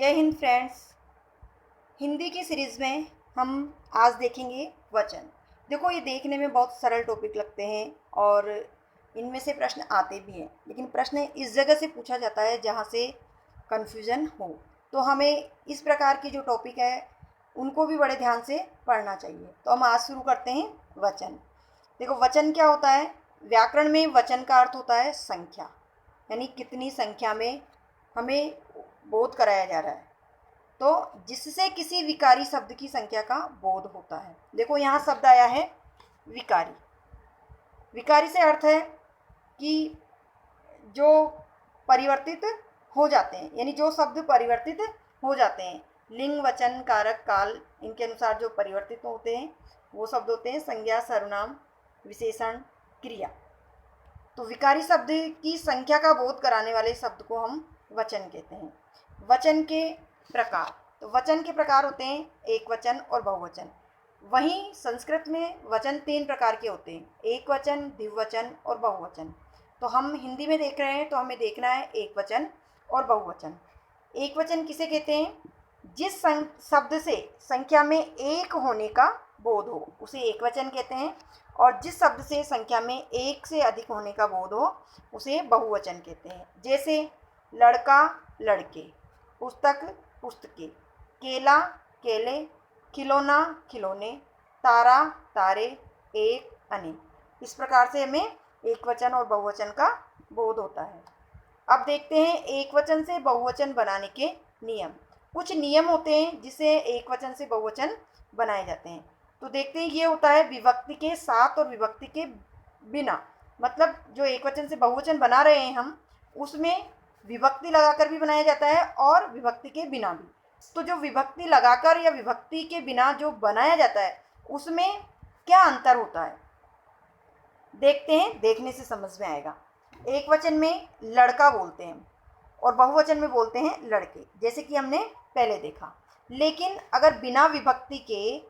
जय हिंद फ्रेंड्स। हिंदी की सीरीज़ में हम आज देखेंगे वचन। देखो, ये देखने में बहुत सरल टॉपिक लगते हैं और इनमें से प्रश्न आते भी हैं, लेकिन प्रश्न इस जगह से पूछा जाता है जहाँ से कन्फ्यूज़न हो। तो हमें इस प्रकार की जो टॉपिक है उनको भी बड़े ध्यान से पढ़ना चाहिए। तो हम आज शुरू करते हैं वचन। देखो, वचन क्या होता है? व्याकरण में वचन का अर्थ होता है संख्या, यानी कितनी संख्या में हमें बोध कराया जा रहा है, तो जिससे किसी विकारी शब्द की संख्या का बोध होता है। देखो, यहाँ शब्द आया है विकारी। विकारी से अर्थ है कि जो परिवर्तित हो जाते हैं, यानी जो शब्द परिवर्तित हो जाते हैं। लिंग, वचन, कारक, काल, इनके अनुसार जो परिवर्तित होते हैं वो शब्द होते हैं संज्ञा, सर्वनाम, विशेषण, क्रिया। तो विकारी शब्द की संख्या का बोध कराने वाले शब्द को हम वचन कहते हैं। वचन के प्रकार, तो वचन के प्रकार होते हैं एक वचन और बहुवचन। वहीं संस्कृत में वचन 3 प्रकार के होते हैं, एक वचन, द्विवचन और बहुवचन। तो हम हिंदी में देख रहे हैं तो हमें देखना है एक वचन और बहुवचन। एक वचन किसे कहते हैं? जिस शब्द से संख्या में एक होने का बोध हो उसे एक वचन कहते हैं, और जिस शब्द से संख्या में एक से अधिक होने का बोध हो उसे बहुवचन कहते हैं। जैसे लड़का, लड़के, पुस्तक, पुस्तकें, केला, केले, खिलौना, खिलौने, तारा, तारे, एक, अनेक। इस प्रकार से हमें एक वचन और बहुवचन का बोध होता है। अब देखते हैं एक वचन से बहुवचन बनाने के नियम। कुछ नियम होते हैं जिससे एक वचन से बहुवचन बनाए जाते हैं। तो देखते हैं, ये होता है विभक्ति के साथ और विभक्ति के बिना। मतलब जो एक वचन से बहुवचन बना रहे हैं हम, उसमें विभक्ति लगाकर भी बनाया जाता है और विभक्ति के बिना भी। तो जो विभक्ति लगाकर या विभक्ति के बिना जो बनाया जाता है उसमें क्या अंतर होता है देखते हैं, देखने से समझ में आएगा। एक वचन में लड़का बोलते हैं और बहुवचन में बोलते हैं लड़के, जैसे कि हमने पहले देखा। लेकिन अगर बिना विभक्ति के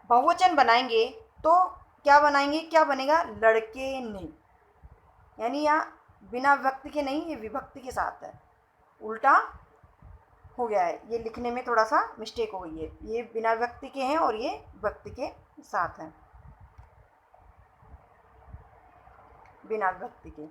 बहुवचन बनाएंगे तो क्या बनाएंगे, क्या बनेगा? लड़के ने। यानी यहाँ बिना विभक्ति के नहीं, ये विभक्ति के साथ है, उल्टा हो गया है। ये लिखने में थोड़ा सा मिस्टेक हो गई है, ये बिना विभक्ति के हैं और ये विभक्ति के साथ हैं, बिना विभक्ति के।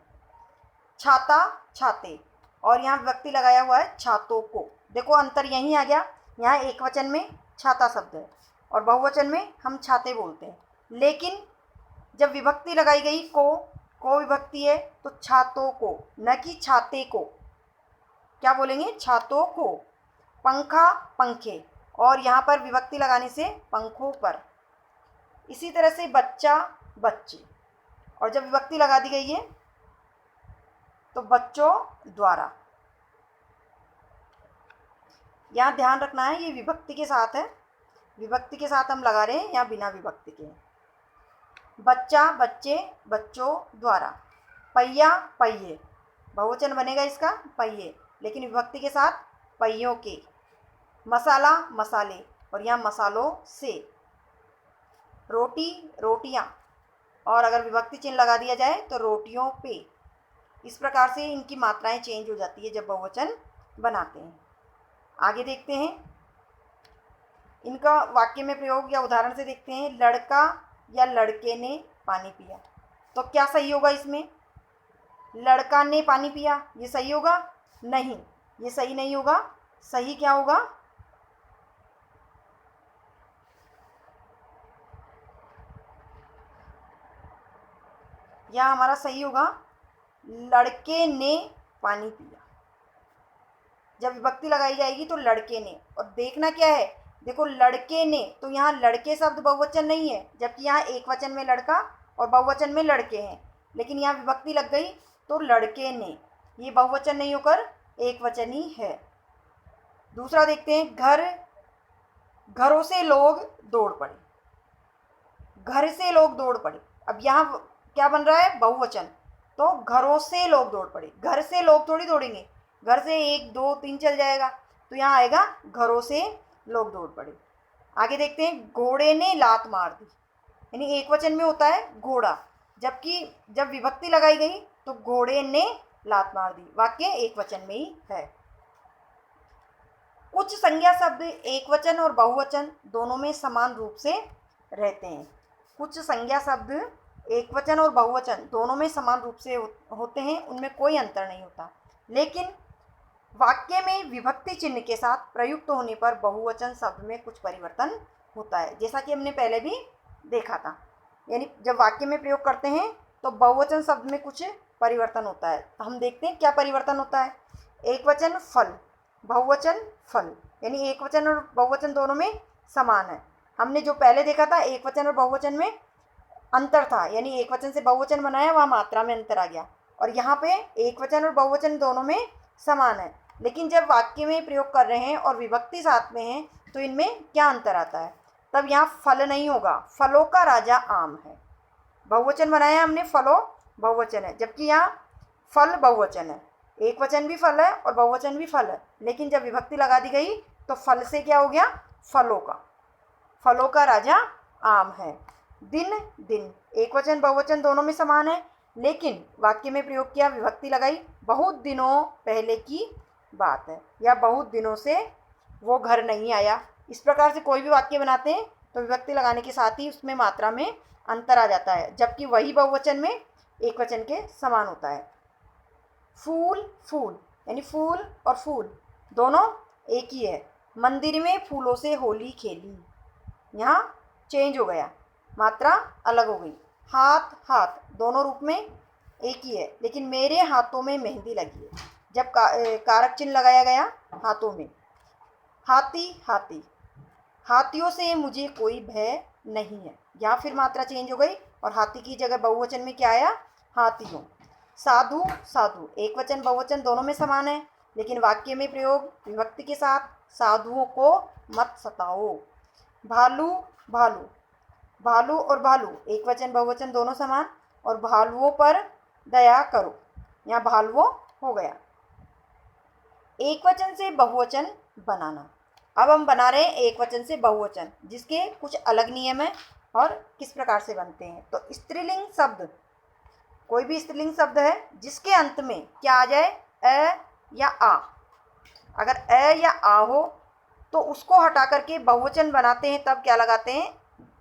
छाता, छाते, और यहाँ विभक्ति लगाया हुआ है छातों को। देखो, अंतर यहीं आ गया। यहाँ एक वचन में छाता शब्द है और बहुवचन में हम छाते बोलते हैं। लेकिन जब विभक्ति लगाई गई को विभक्ति है, तो छातों को, न कि छाते को। क्या बोलेंगे? छातों को। पंखा, पंखे, और यहाँ पर विभक्ति लगाने से पंखों पर। इसी तरह से बच्चा, बच्चे, और जब विभक्ति लगा दी गई है तो बच्चों द्वारा। यहाँ ध्यान रखना है, ये विभक्ति के साथ है, विभक्ति के साथ हम लगा रहे हैं, यहाँ बिना विभक्ति के। बच्चा, बच्चे, बच्चों द्वारा। पहिया, पहिए, बहुवचन बनेगा इसका पहिए, लेकिन विभक्ति के साथ पहियों के। मसाला, मसाले, और यहाँ मसालों से। रोटी, रोटियाँ, और अगर विभक्ति चिन्ह लगा दिया जाए तो रोटियों पे। इस प्रकार से इनकी मात्राएं चेंज हो जाती है जब बहुवचन बनाते हैं। आगे देखते हैं, इनका वाक्य में प्रयोग या उदाहरण से देखते हैं। लड़का या लड़के ने पानी पिया, तो क्या सही होगा इसमें? लड़का ने पानी पिया, ये सही होगा? नहीं, ये सही नहीं होगा। सही क्या होगा? यह हमारा सही होगा, लड़के ने पानी पिया। जब विभक्ति लगाई जाएगी तो लड़के ने। और देखना क्या है, देखो, लड़के ने, तो यहाँ लड़के शब्द बहुवचन नहीं है, जबकि यहाँ एक वचन में लड़का और बहुवचन में लड़के हैं। लेकिन यहाँ विभक्ति लग गई तो लड़के ने, ये बहुवचन नहीं होकर एक वचन ही है। दूसरा देखते हैं, घर, घरों से लोग दौड़ पड़े। घर से लोग दौड़ पड़े, अब यहाँ क्या बन रहा है? बहुवचन। तो घरों से लोग दौड़ पड़े, घर से लोग थोड़ी दौड़ेंगे, घर से 1, 2, 3 चल जाएगा, तो यहाँ आएगा घरों से लोग दौड़ पड़े। आगे देखते हैं, घोड़े ने लात मार दी, यानी एक वचन में होता है घोड़ा, जबकि जब विभक्ति लगाई गई तो घोड़े ने लात मार दी, वाक्य एक वचन में ही है। कुछ संज्ञा शब्द एकवचन और बहुवचन दोनों में समान रूप से रहते हैं। कुछ संज्ञा शब्द एकवचन और बहुवचन दोनों में समान रूप से होते हैं, उनमें कोई अंतर नहीं होता। लेकिन वाक्य में विभक्ति चिन्ह के साथ प्रयुक्त होने पर बहुवचन शब्द में कुछ परिवर्तन होता है, जैसा कि हमने पहले भी देखा था। यानी जब वाक्य में प्रयोग करते हैं तो बहुवचन शब्द में कुछ परिवर्तन होता है। तो हम देखते हैं क्या परिवर्तन होता है। एकवचन फल, बहुवचन फल, यानी एकवचन और बहुवचन दोनों में समान है। हमने जो पहले देखा था एकवचन और बहुवचन में अंतर था, यानी एकवचन से बहुवचन बनाया, वहाँ मात्रा में अंतर आ गया। और यहाँ पे एकवचन और बहुवचन दोनों में समान है, लेकिन जब वाक्य में प्रयोग कर रहे हैं और विभक्ति साथ में है तो इनमें क्या अंतर आता है। तब यहाँ फल नहीं होगा, फलों का राजा आम है। बहुवचन बनाया हमने, फलों बहुवचन है, जबकि यहाँ फल बहुवचन है। एक वचन भी फल है और बहुवचन भी फल है, लेकिन जब विभक्ति लगा दी गई तो फल से क्या हो गया, फलों का। फलों का राजा आम है। दिन दिन, एक वचन बहुवचन दोनों में समान है, लेकिन वाक्य में प्रयोग किया, विभक्ति लगाई, बहुत दिनों पहले की बात है, या बहुत दिनों से वो घर नहीं आया। इस प्रकार से कोई भी वाक्य बनाते हैं तो विभक्ति लगाने के साथ ही उसमें मात्रा में अंतर आ जाता है, जबकि वही बहुवचन में एक वचन के समान होता है। फूल फूल, यानी फूल और फूल दोनों एक ही है। मंदिर में फूलों से होली खेली, यहाँ चेंज हो गया, मात्रा अलग हो गई। हाथ हाथ, दोनों रूप में एक ही है, लेकिन मेरे हाथों में मेहंदी लगी है, जब कारक चिन्ह लगाया गया हाथों में। हाथी हाथी, हाथियों से मुझे कोई भय नहीं है, यहाँ फिर मात्रा चेंज हो गई और हाथी की जगह बहुवचन में क्या आया, हाथियों। साधु साधु, एक वचन बहुवचन दोनों में समान है, लेकिन वाक्य में प्रयोग विभक्ति के साथ, साधुओं को मत सताओ। भालू भालू, भालू और भालू एक वचन बहुवचन दोनों समान, और भालुओं पर दया करो, यहाँ भालुओं हो गया। एक वचन से बहुवचन बनाना, अब हम बना रहे हैं एक वचन से बहुवचन, जिसके कुछ अलग नियम हैं और किस प्रकार से बनते हैं। तो स्त्रीलिंग शब्द, कोई भी स्त्रीलिंग शब्द है जिसके अंत में क्या आ जाए, अ या आ। अगर अ या आ हो तो उसको हटा करके बहुवचन बनाते हैं, तब क्या लगाते हैं,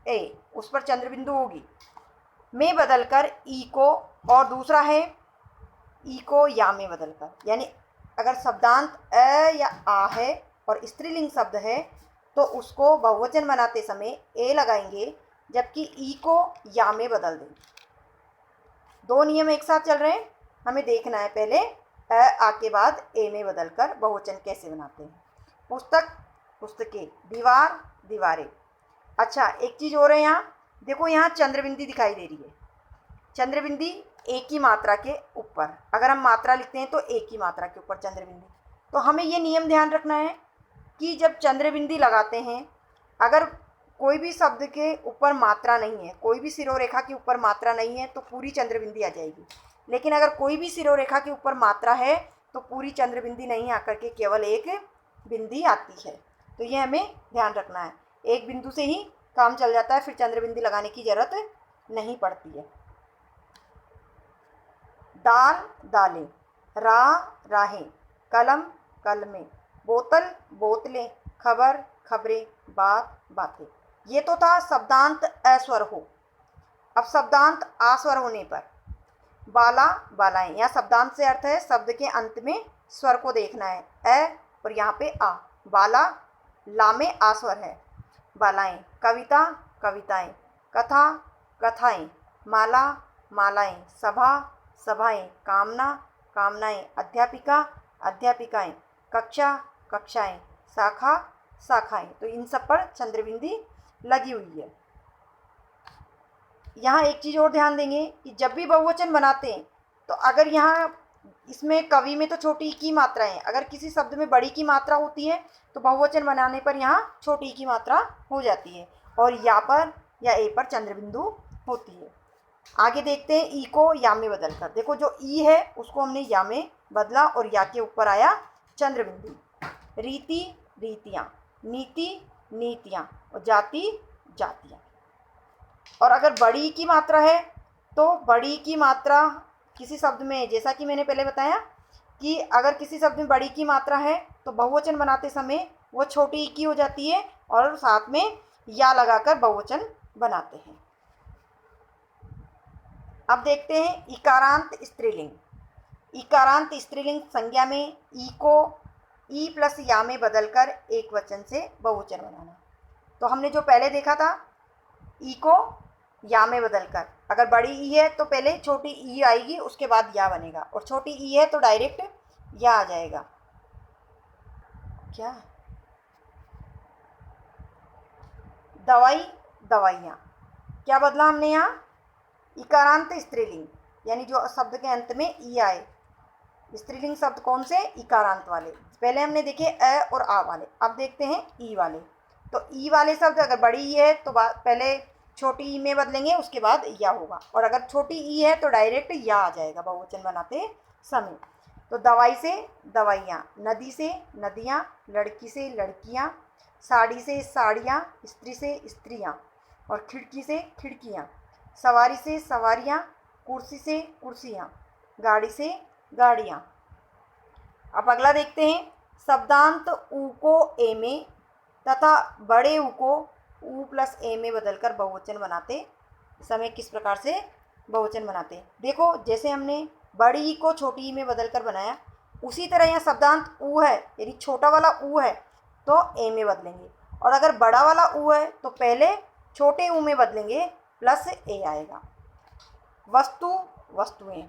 ए, उस पर चंद्र बिंदु होगी। में बदलकर ई को, और दूसरा है ई को या में बदलकर, यानी अगर शब्दांत अ या आ है और स्त्रीलिंग शब्द है तो उसको बहुवचन बनाते समय ए लगाएंगे, जबकि ई को या में बदल दें। दो नियम एक साथ चल रहे हैं, हमें देखना है पहले आ के बाद ए में बदलकर बहुवचन कैसे बनाते हैं। पुस्तक पुस्तकें, दीवार दीवारें। अच्छा, एक चीज़ और है, यहाँ देखो, यहाँ चंद्रबिंदी दिखाई दे रही है। चंद्रबिंदी एक ही मात्रा के ऊपर, अगर हम मात्रा लिखते हैं तो एक ही मात्रा के ऊपर चंद्रबिंदी। तो हमें ये नियम ध्यान रखना है कि जब चंद्रबिंदी लगाते हैं, अगर कोई भी शब्द के ऊपर मात्रा नहीं है, कोई भी सिरोरेखा के ऊपर मात्रा नहीं है, तो पूरी चंद्रबिंदी आ जाएगी। लेकिन अगर कोई भी सिरोरेखा के ऊपर मात्रा है तो पूरी चंद्रबिंदी नहीं आकर के केवल एक बिंदी आती है। तो ये हमें ध्यान रखना है, एक बिंदु से ही काम चल जाता है, फिर चंद्रबिंदी लगाने की जरूरत नहीं पड़ती है। दाल दालें, राह राहें, कलम कलमें, बोतल बोतलें, खबर खबरें, बात बातें। ये तो था शब्दांत अस्वर हो। अब शब्दांत आस्वर होने पर बाला बालाएं, यहाँ शब्दांत से अर्थ है शब्द के अंत में स्वर को देखना है, अ और यहाँ पे आ। बाला ला में आस्वर है, बालाएं। कविता कविताएं, कथा कथाएं, माला मालाएं, सभा सभाएं, कामना कामनाएं, अध्यापिका अध्यापिकाएं, कक्षा कक्षाएं, शाखा शाखाएं। तो इन सब पर चंद्रबिंदी लगी हुई है। यहाँ एक चीज़ और ध्यान देंगे कि जब भी बहुवचन बनाते हैं तो अगर यहाँ इसमें कवि में तो छोटी की मात्रा है, अगर किसी शब्द में बड़ी की मात्रा होती है तो बहुवचन बनाने पर यहाँ छोटी की मात्रा हो जाती है, और या पर या ए पर चंद्रबिंदु होती है। आगे देखते हैं ई को या में बदलकर। देखो, जो ई है उसको हमने या में बदला और या के ऊपर आया चंद्रबिंदु। रीति रीतियाँ, नीति नीतियाँ, और जाति जातियाँ। और अगर बड़ी की मात्रा है तो बड़ी की मात्रा किसी शब्द में, जैसा कि मैंने पहले बताया कि अगर किसी शब्द में बड़ी की मात्रा है तो बहुवचन बनाते समय वो छोटी ई की हो जाती है और साथ में या लगाकर बहुवचन बनाते हैं। अब देखते हैं इकारांत स्त्रीलिंग। इकारांत स्त्रीलिंग संज्ञा में ई को ई प्लस या में बदलकर एक वचन से बहुवचन बनाना। तो हमने जो पहले देखा था, ई को या में बदलकर, अगर बड़ी ई है तो पहले छोटी ई आएगी, उसके बाद या बनेगा, और छोटी ई है तो डायरेक्ट या आ जाएगा। क्या दवाई, दवाइयाँ, क्या बदला हमने यहाँ? इकारांत स्त्रीलिंग, यानी जो शब्द के अंत में ई आए। स्त्रीलिंग शब्द कौन से? इकारांत वाले। पहले हमने देखे अ और आ वाले, अब देखते हैं ई वाले। तो ई वाले शब्द अगर बड़ी ई है तो पहले छोटी ई में बदलेंगे, उसके बाद या होगा, और अगर छोटी ई है तो डायरेक्ट या आ जाएगा बहुवचन बनाते समय। तो दवाई से दवाइयाँ, नदी से नदियाँ, लड़की से लड़कियाँ, साड़ी से साड़ियाँ, स्त्री से स्त्रियाँ, और खिड़की से खिड़कियाँ, सवारी से सवारियाँ, कुर्सी से कुर्सियाँ, गाड़ी से गाड़ियाँ। अब अगला देखते हैं, शब्दांत ऊ को ए में तथा बड़े ऊ को ऊ प्लस ए में बदलकर बहुवचन बनाते समय किस प्रकार से बहुवचन बनाते हैं। देखो, जैसे हमने बड़ी ई को छोटी ई में बदलकर बनाया, उसी तरह यहाँ शब्दांत ऊ है, यदि छोटा वाला ऊ है तो ए में बदलेंगे, और अगर बड़ा वाला ऊ है तो पहले छोटे ऊ में बदलेंगे, प्लस ए आएगा। वस्तु, वस्तुएं,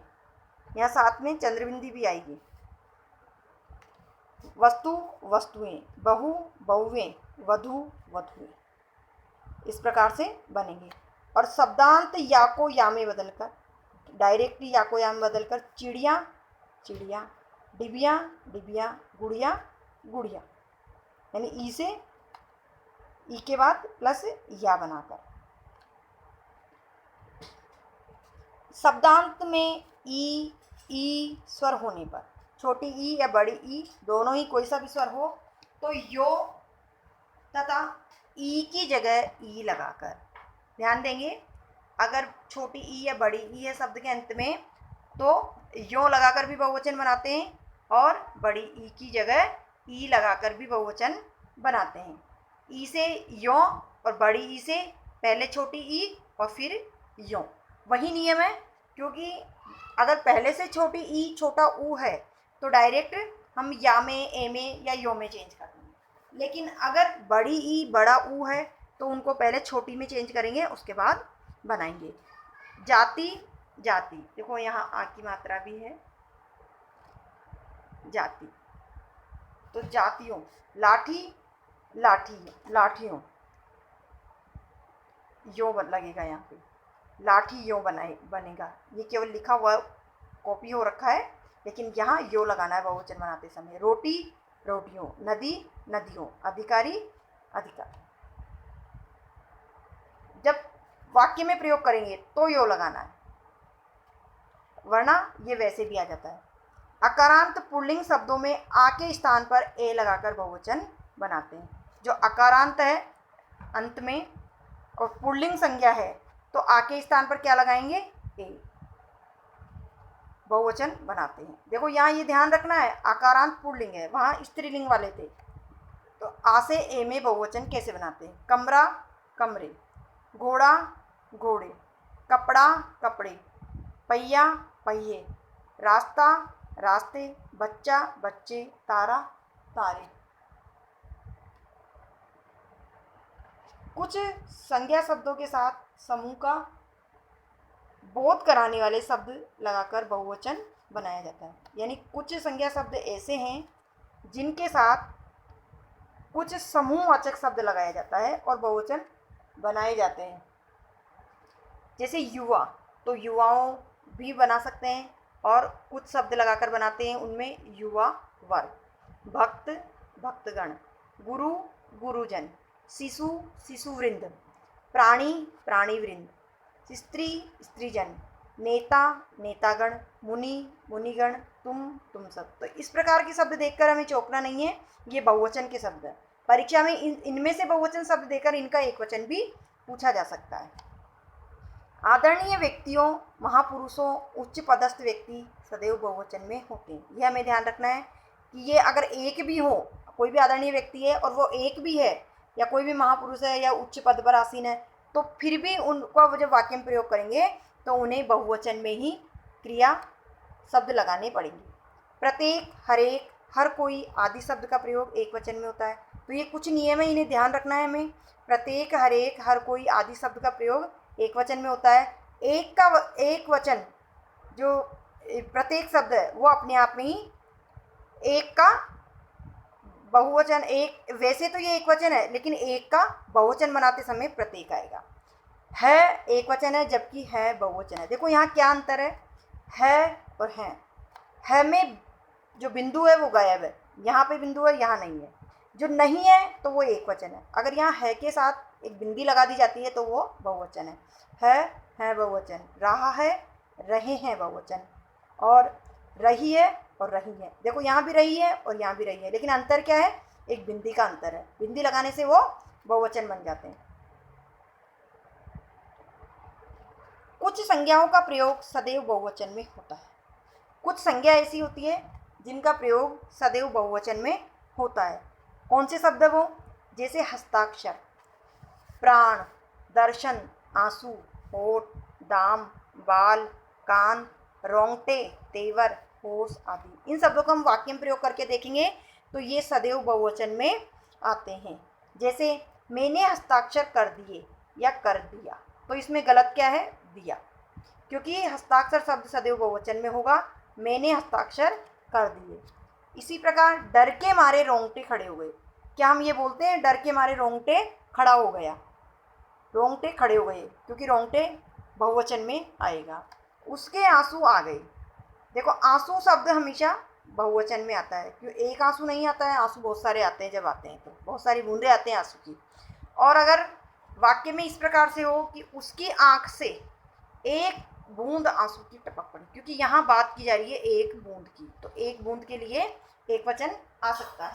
यहाँ साथ में चंद्रबिंदी भी आएगी। वस्तु, वस्तुएं, बहु, बहुएं, वधु, वधुएं, इस प्रकार से बनेंगे। और शब्दांत या को या में बदलकर, डायरेक्टली या को या में बदलकर चिड़िया, चिड़िया, डिबिया, डिबिया, गुड़िया, गुड़िया, यानी ई से ई के बाद प्लस या बनाकर। शब्दांत में ई स्वर होने पर, छोटी ई या बड़ी ई दोनों ही कोई सा भी स्वर हो तो यो तथा ई की जगह ई लगाकर, ध्यान देंगे, अगर छोटी ई या बड़ी ई है शब्द के अंत में तो यो लगाकर भी बहुवचन बनाते हैं, और बड़ी ई की जगह ई लगाकर भी बहुवचन बनाते हैं। ई से यो और बड़ी ई से पहले छोटी ई और फिर यो, वही नियम है, क्योंकि अगर पहले से छोटी ई छोटा ऊ है तो डायरेक्ट हम या में, ए में या यो में चेंज कर देंगे, लेकिन अगर बड़ी ई बड़ा ऊ है तो उनको पहले छोटी में चेंज करेंगे, उसके बाद बनाएंगे। जाति, जाति, देखो यहाँ आ की मात्रा भी है, जाति, तो जातियों, लाठी, लाठी, लाठियों, यो लगेगा यहाँ पे, लाठी यो बनेगा। ये केवल लिखा हुआ कॉपी हो रखा है, लेकिन यहाँ यो लगाना है बहुवचन बनाते समय। रोटी, रोटियों, नदी, नदियों, अधिकारी, अधिकार। जब वाक्य में प्रयोग करेंगे तो यो लगाना है, वरना ये वैसे भी आ जाता है। अकारांत पुल्लिंग शब्दों में आ के स्थान पर ए लगाकर बहुवचन बनाते हैं। जो अकारांत है अंत में और पुल्लिंग संज्ञा है तो आ के स्थान पर क्या लगाएंगे? ए, बहुवचन बनाते हैं। देखो यहाँ ये ध्यान रखना है, आकारांत पुल्लिंग है, वहाँ स्त्रीलिंग वाले थे, तो आ से ए में बहुवचन कैसे बनाते हैं? कमरा, कमरे, घोड़ा, घोड़े, कपड़ा, कपड़े, पहिया, पहिए, रास्ता, रास्ते, बच्चा, बच्चे, तारा, तारे। कुछ संज्ञा शब्दों के साथ समूह का बोध कराने वाले शब्द लगाकर बहुवचन बनाया जाता है। यानी कुछ संज्ञा शब्द ऐसे हैं जिनके साथ कुछ समूहवाचक शब्द लगाया जाता है और बहुवचन बनाए जाते हैं। जैसे युवा, तो युवाओं भी बना सकते हैं और कुछ शब्द लगाकर बनाते हैं, उनमें युवा वर्ग। भक्त, भक्तगण, गुरु, गुरुजन, शिशु, शिशुवृंद, प्राणी, प्राणीवृंद, स्त्री, स्त्रीजन, नेता, नेतागण, मुनि, मुनिगण, तुम सब। तो इस प्रकार के शब्द देखकर हमें चौंकना नहीं है, ये बहुवचन के शब्द हैं। परीक्षा में इनमें से बहुवचन शब्द देकर इनका एक वचन भी पूछा जा सकता है। आदरणीय व्यक्तियों, महापुरुषों, उच्च पदस्थ व्यक्ति सदैव बहुवचन में होते हैं। यह हमें ध्यान रखना है कि ये अगर एक भी हो, कोई भी आदरणीय व्यक्ति है और वो एक भी है, या कोई भी महापुरुष है या उच्च पद पर आसीन है, तो फिर भी उनको जब वाक्य में प्रयोग करेंगे तो उन्हें बहुवचन में ही क्रिया शब्द लगाने पड़ेंगे। प्रत्येक, हरेक, हर कोई आदि शब्द का प्रयोग एक वचन में होता है। तो ये कुछ नियम है, इन्हें ध्यान रखना है हमें। प्रत्येक, हरेक, हर कोई आदि शब्द का प्रयोग एक वचन में होता है। एक वचन जो प्रत्येक शब्द है वो अपने आप में ही एक का बहुवचन, एक वैसे तो ये एक वचन है लेकिन एक का बहुवचन बनाते समय प्रत्येक आएगा। है एक वचन है जबकि है बहुवचन है। देखो यहाँ क्या अंतर है और है में जो बिंदु है वो गायब है, यहाँ पे बिंदु है, यहाँ नहीं है। जो नहीं है तो वो एक वचन है। अगर यहाँ है के साथ एक बिंदी लगा दी जाती है तो वो बहुवचन है बहुवचन। रहा है, रहे हैं बहुवचन, और रही है और रही है। देखो यहाँ भी रही है और यहाँ भी रही है, लेकिन अंतर क्या है? एक बिंदी का अंतर है। बिंदी लगाने से वो बहुवचन बन जाते हैं। कुछ संज्ञाओं का प्रयोग सदैव बहुवचन में होता है। कुछ संज्ञा ऐसी होती है जिनका प्रयोग सदैव बहुवचन में होता है। कौन से शब्द वो? जैसे हस्ताक्षर, प्राण, दर्शन, आंसू, होठ, दाम, बाल, कान, रोंगटे, तेवर, होश आदि। इन शब्दों को हम वाक्य में प्रयोग करके देखेंगे तो ये सदैव बहुवचन में आते हैं। जैसे मैंने हस्ताक्षर कर दिए या कर दिया, तो इसमें गलत क्या है? दिया, क्योंकि हस्ताक्षर शब्द सदैव बहुवचन में होगा। मैंने हस्ताक्षर कर दिए। इसी प्रकार डर के मारे रोंगटे खड़े हो गए। क्या हम ये बोलते हैं डर के मारे रोंगटे खड़ा हो गया? रोंगटे खड़े हो गए, क्योंकि रोंगटे बहुवचन में आएगा। उसके आंसू आ गए। देखो आंसू शब्द हमेशा बहुवचन में आता है, क्यों? एक आंसू नहीं आता है, आंसू बहुत सारे आते हैं। जब आते हैं तो बहुत सारी बूंदें आते हैं आंसू की। और अगर वाक्य में इस प्रकार से हो कि उसकी आंख से एक बूंद आंसू की टपक पड़ी, क्योंकि यहाँ बात की जा रही है एक बूंद की, तो एक बूंद के लिए एक वचन आ सकता है।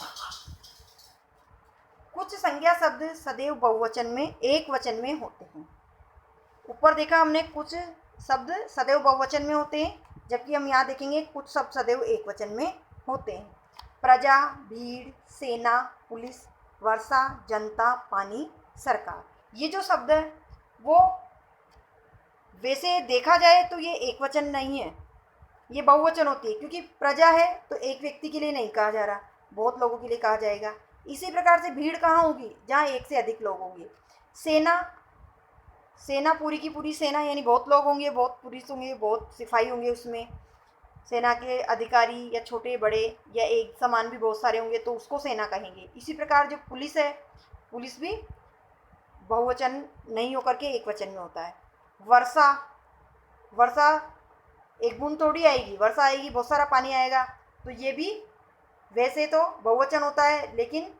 कुछ संज्ञा शब्द सदैव बहुवचन में एक वचन में होते हैं। ऊपर देखा हमने कुछ शब्द सदैव बहुवचन में होते हैं, जबकि हम यहाँ देखेंगे कुछ शब्द सदैव एक वचन में होते हैं। प्रजा, भीड़, सेना, पुलिस, वर्षा, जनता, पानी, सरकार। ये जो शब्द है वो वैसे देखा जाए तो ये एक वचन नहीं है, ये बहुवचन होती है, क्योंकि प्रजा है तो एक व्यक्ति के लिए नहीं कहा जा रहा, बहुत लोगों के लिए कहा जाएगा। इसी प्रकार से भीड़ कहाँ होगी? जहाँ एक से अधिक लोग होंगे। सेना पूरी की पूरी सेना, यानी बहुत लोग होंगे, बहुत पुलिस होंगे, बहुत सिपाही होंगे उसमें, सेना के अधिकारी या छोटे बड़े या एक समान भी बहुत सारे होंगे, तो उसको सेना कहेंगे। इसी प्रकार जो पुलिस है, पुलिस भी बहुवचन नहीं होकर के एक वचन में होता है। वर्षा एक बूंद थोड़ी आएगी, वर्षा आएगी, बहुत सारा पानी आएगा, तो ये भी वैसे तो बहुवचन होता है, लेकिन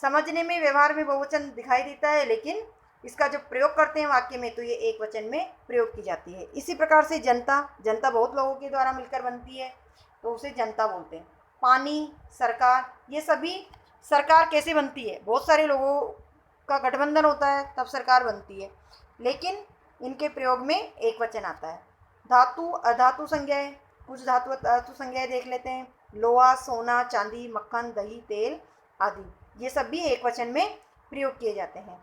समझने में, व्यवहार में बहुवचन दिखाई देता है, लेकिन इसका जब प्रयोग करते हैं वाक्य में तो ये एक वचन में प्रयोग की जाती है। इसी प्रकार से जनता बहुत लोगों के द्वारा मिलकर बनती है, तो उसे जनता बोलते हैं। पानी, सरकार, ये सभी सरकार कैसे बनती है? बहुत सारे लोगों का गठबंधन होता है तब सरकार बनती है, लेकिन इनके प्रयोग में एक वचन आता है। धातु, अधातु संज्ञाएं, कुछ धातु संज्ञाएं देख लेते हैं। लोहा, सोना, चांदी, मक्खन, दही, तेल आदि, ये सब भी एक वचन में प्रयोग किए जाते हैं।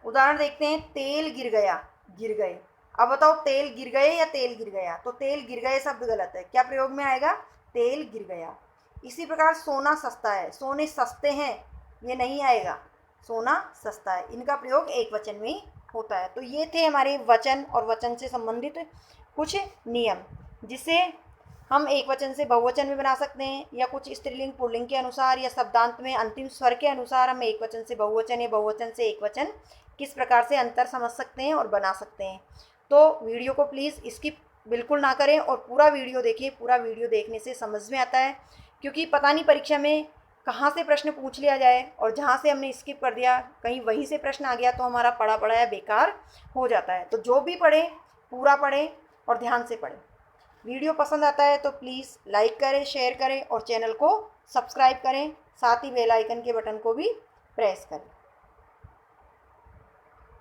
उदाहरण देखते हैं। तेल गिर गया, गिर गए। अब बताओ तेल गिर गए या तेल गिर गया? तो तेल गिर गए शब्द गलत है, क्या प्रयोग में आएगा? तेल गिर गया। इसी प्रकार सोना सस्ता है, सोने सस्ते हैं, ये नहीं आएगा, सोना सस्ता है। इनका प्रयोग एक वचन में ही होता है। तो ये थे हमारे वचन और वचन से संबंधित कुछ नियम, जिसे हम एक वचन से बहुवचन में बना सकते हैं, या कुछ स्त्रीलिंग पुल्लिंग के अनुसार या शब्दांत में अंतिम स्वर के अनुसार हम एक वचन से बहुवचन या बहुवचन से एक वचन किस प्रकार से अंतर समझ सकते हैं और बना सकते हैं। तो वीडियो को प्लीज़ स्किप बिल्कुल ना करें और पूरा वीडियो देखिए। पूरा वीडियो देखने से समझ में आता है, क्योंकि पता नहीं परीक्षा में कहाँ से प्रश्न पूछ लिया जाए, और जहाँ से हमने स्किप कर दिया कहीं वहीं से प्रश्न आ गया तो हमारा पढ़ा पढ़ाया बेकार हो जाता है। तो जो भी पढ़े पूरा पढ़ें और ध्यान से पढ़ें। वीडियो पसंद आता है तो प्लीज़ लाइक करें, शेयर करें और चैनल को सब्सक्राइब करें, साथ ही बेल आइकन के बटन को भी प्रेस करें।